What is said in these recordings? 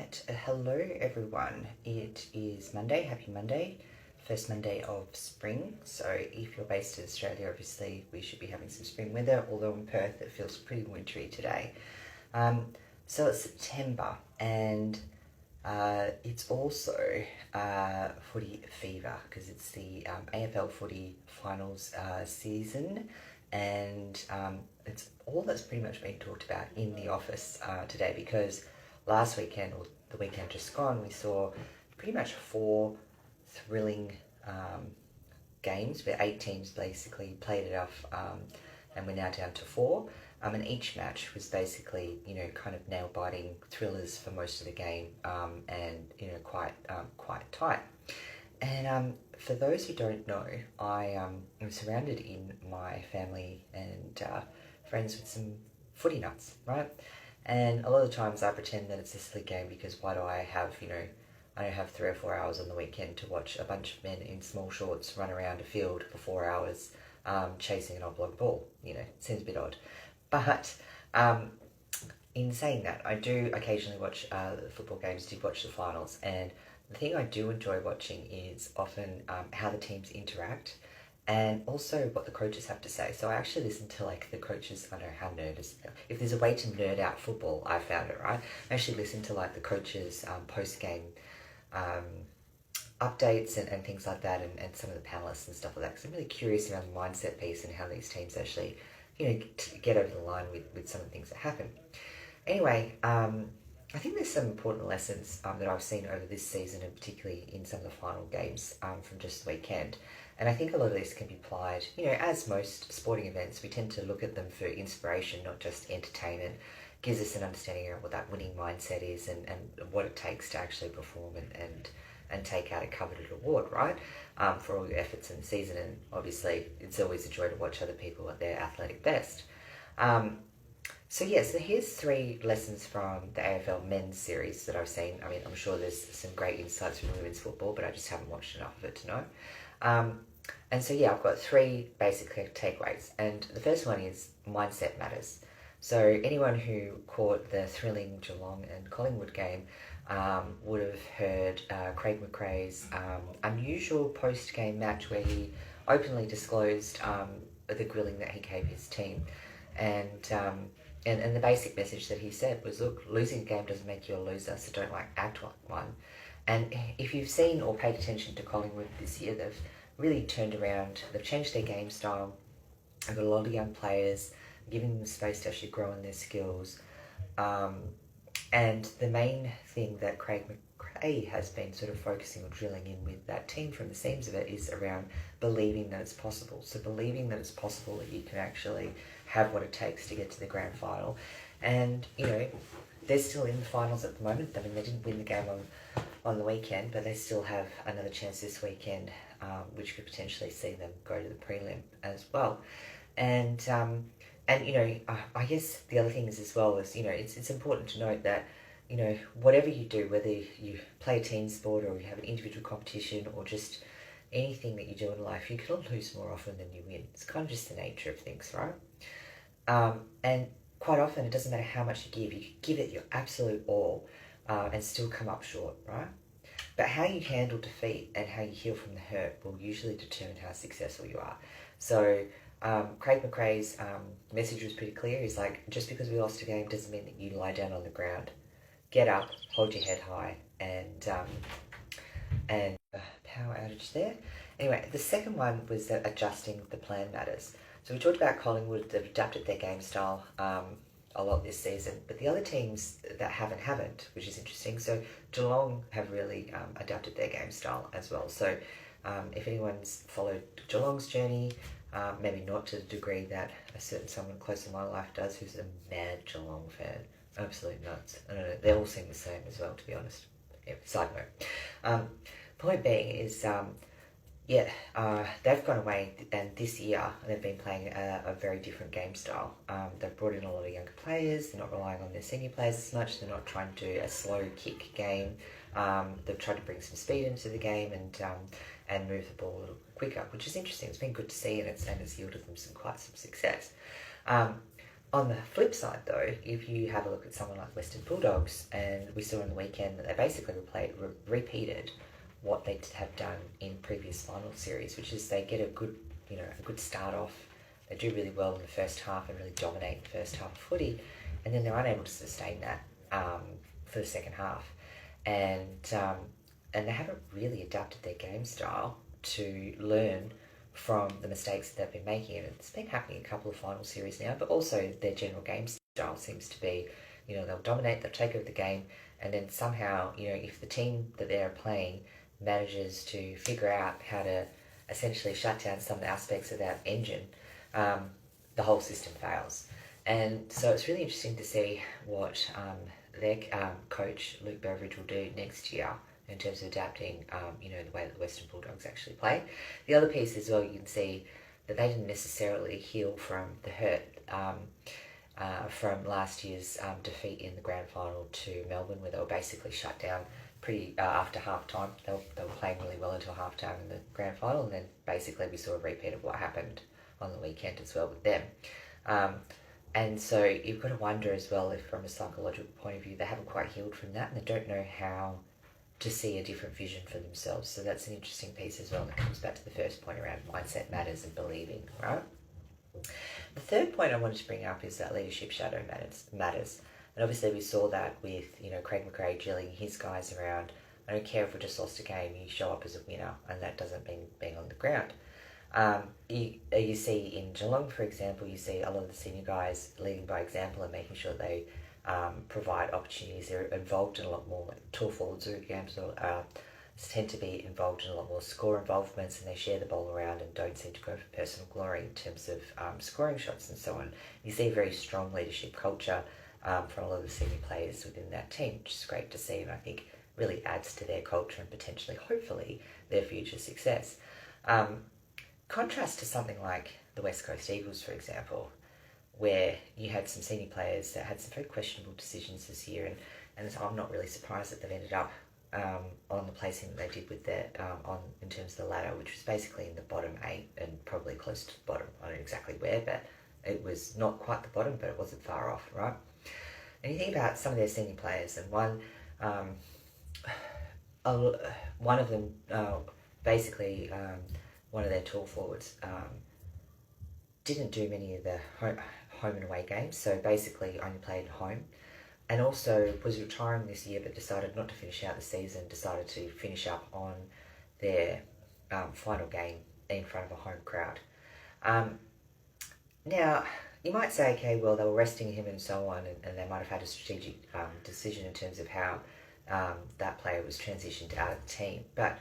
Right, hello everyone. It is Monday, happy Monday, first Monday of spring. So if you're based in Australia, obviously we should be having some spring weather, although in Perth it feels pretty wintry today. So it's September and it's also footy fever because it's the AFL footy finals season, and it's all that's pretty much been talked about in the office today, because last weekend, or the weekend just gone, we saw pretty much four thrilling games where 8 teams basically played it off, and we're now down to 4. And each match was basically, kind of nail-biting thrillers for most of the game, and quite tight. And for those who don't know, I am surrounded in my family and friends with some footy nuts, right? And a lot of the times I pretend that it's a silly game because why do I have, I don't have 3 or 4 hours on the weekend to watch a bunch of men in small shorts run around a field for 4 hours chasing an oblong ball. It seems a bit odd. But in saying that, I do occasionally watch football games, did watch the finals, and the thing I do enjoy watching is often how the teams interact and also what the coaches have to say. So I actually listen to the coaches. I don't know how nerd is. If there's a way to nerd out football, I found it, right? I actually listen to the coaches post-game updates and things like that, and some of the panelists and stuff like that, because I'm really curious around the mindset piece and how these teams actually get over the line with some of the things that happen. Anyway, I think there's some important lessons that I've seen over this season, and particularly in some of the final games from just the weekend. And I think a lot of this can be applied, as most sporting events, we tend to look at them for inspiration, not just entertainment. Gives us an understanding of what that winning mindset is, and what it takes to actually perform and take out a coveted award, right? For all your efforts in the season. And obviously it's always a joy to watch other people at their athletic best. So here's 3 lessons from the AFL men's series that I've seen. I mean, I'm sure there's some great insights from women's football, but I just haven't watched enough of it to know. I've got 3 basic takeaways. And the first one is mindset matters. So anyone who caught the thrilling Geelong and Collingwood game would have heard Craig McRae's unusual post-game match where he openly disclosed the grilling that he gave his team. And the basic message that he said was, look, losing a game doesn't make you a loser, so don't act like one. And if you've seen or paid attention to Collingwood this year, they've really turned around. They've changed their game style. They've got a lot of young players, giving them space to actually grow in their skills. And the main thing that Craig McRae has been sort of focusing on drilling in with that team from the seams of it is around believing that it's possible. So believing that it's possible that you can actually have what it takes to get to the grand final. And, they're still in the finals at the moment. I mean, they didn't win the game on the weekend, but they still have another chance this weekend, which could potentially see them go to the prelim as well. And I guess the other thing is as well is, it's important to note that, whatever you do, whether you play a team sport or you have an individual competition or just anything that you do in life, you can lose more often than you win. It's kind of just the nature of things, right? And quite often it doesn't matter how much you give can give it your absolute all and still come up short, right? But how you handle defeat and how you heal from the hurt will usually determine how successful you are. So Craig McRae's message was pretty clear. He's like, just because we lost a game doesn't mean that you lie down on the ground. Get up, hold your head high, and power outage there. Anyway, the second one was that adjusting the plan matters. So we talked about Collingwood. They've adapted their game style a lot this season, but the other teams that haven't, which is interesting. So Geelong have really adapted their game style as well. So if anyone's followed Geelong's journey, maybe not to the degree that a certain someone close to my life does, who's a mad Geelong fan, absolute nuts. I don't know, they all seem the same as well, to be honest. Yeah, side note. Point being is, they've gone away, and this year they've been playing a very different game style. They've brought in a lot of younger players. They're not relying on their senior players as much. They're not trying to do a slow kick game. They've tried to bring some speed into the game and move the ball a little quicker, which is interesting. It's been good to see, and it's yielded them some success. On the flip side, though, if you have a look at someone like Western Bulldogs, and we saw on the weekend that they basically repeated what they have done in previous final series, which is they get a good, a good start off. They do really well in the first half and really dominate the first half of footy, and then they're unable to sustain that for the second half, and they haven't really adapted their game style to learn from the mistakes that they've been making. And it's been happening a couple of final series now, but also their general game style seems to be, they'll dominate, they'll take over the game, and then somehow, if the team that they're playing manages to figure out how to essentially shut down some of the aspects of that engine, the whole system fails. And so it's really interesting to see what their coach, Luke Beveridge, will do next year in terms of adapting, the way that the Western Bulldogs actually play. The other piece as well, you can see that they didn't necessarily heal from the hurt from last year's defeat in the grand final to Melbourne, where they were basically shut down pretty after half time. They were playing really well until half time in the grand final, and then basically we saw a repeat of what happened on the weekend as well with them. And so you've got to wonder as well if from a psychological point of view they haven't quite healed from that, and they don't know how to see a different vision for themselves. So that's an interesting piece as well, and it comes back to the first point around mindset matters and believing, right? The third point I wanted to bring up is that leadership shadow matters. And obviously we saw that with, Craig McRae drilling his guys around. I don't care if we just lost a game, you show up as a winner, and that doesn't mean being on the ground. You see in Geelong, for example, you see a lot of the senior guys leading by example and making sure they provide opportunities. They're involved in a lot more, like tall forwards, for example, tend to be involved in a lot more score involvements, and they share the ball around and don't seem to go for personal glory in terms of scoring shots and so on. You see a very strong leadership culture from a lot of the senior players within that team, which is great to see, and I think really adds to their culture and potentially, hopefully, their future success. Contrast to something like the West Coast Eagles, for example, where you had some senior players that had some very questionable decisions this year, and so I'm not really surprised that they've ended up on the placing that they did with their in terms of the ladder, which was basically in the bottom 8 and probably close to the bottom. I don't know exactly where, but it was not quite the bottom, but it wasn't far off, right? And you think about some of their senior players, and one of them basically one of their tall forwards didn't do many of the home and away games, so basically only played home, and also was retiring this year but decided not to finish out the season, decided to finish up on their final game in front of a home crowd. Now, you might say, okay, well, they were resting him and so on, and they might have had a strategic decision in terms of how that player was transitioned out of the team, but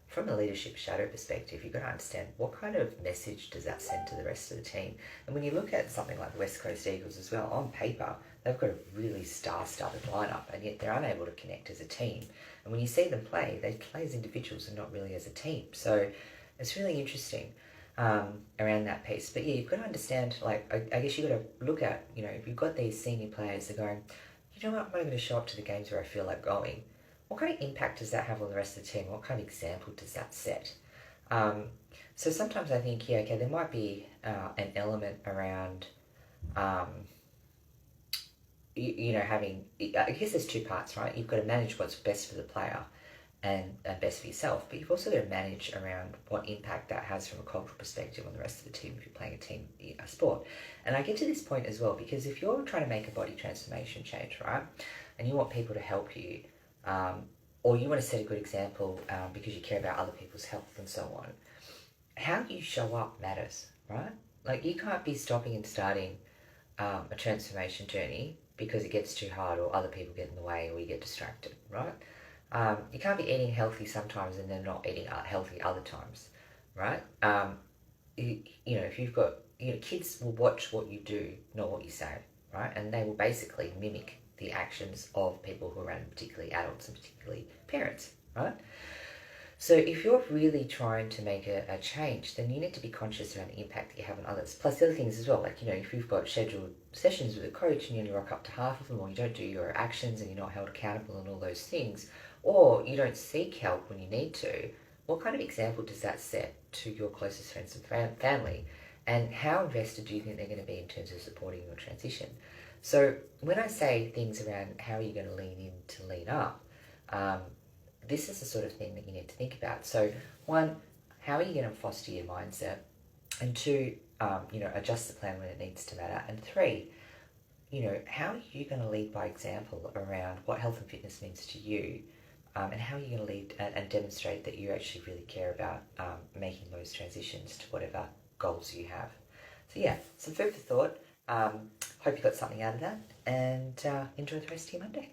from a leadership shadow perspective, you've got to understand what kind of message does that send to the rest of the team. And when you look at something like the West Coast Eagles as well, on paper, they've got a really star-studded lineup, and yet they're unable to connect as a team. And when you see them play, they play as individuals and not really as a team. So it's really interesting around that piece. But yeah, you've got to understand, like, I guess you've got to look at, if you've got these senior players that are going, you know what, I'm only going to show up to the games where I feel like going. What kind of impact does that have on the rest of the team? What kind of example does that set? So sometimes I think, yeah, okay, there might be an element around, having, I guess there's two parts, right? You've got to manage what's best for the player and best for yourself, but you've also got to manage around what impact that has from a cultural perspective on the rest of the team if you're playing a sport. And I get to this point as well, because if you're trying to make a body transformation change, right, and you want people to help you, or you want to set a good example because you care about other people's health and so on, how you show up matters, right? Like, you can't be stopping and starting a transformation journey because it gets too hard or other people get in the way or you get distracted, right? You can't be eating healthy sometimes and then not eating healthy other times, right? If you've got, kids will watch what you do, not what you say, right? And they will basically mimic the actions of people who are around, particularly adults and particularly parents, right? So if you're really trying to make a change, then you need to be conscious around the impact that you have on others. Plus the other things as well, like, if you've got scheduled sessions with a coach and you only rock up to half of them, or you don't do your actions and you're not held accountable and all those things, or you don't seek help when you need to, what kind of example does that set to your closest friends and family? And how invested do you think they're going to be in terms of supporting your transition? So when I say things around how are you going to lean in to lean up, um, this is the sort of thing that you need to think about. So one, how are you going to foster your mindset? And two, adjust the plan when it needs to matter. And three, how are you going to lead by example around what health and fitness means to you? And how are you going to lead and demonstrate that you actually really care about making those transitions to whatever goals you have? So yeah, some food for thought. Hope you got something out of that, and enjoy the rest of your Monday.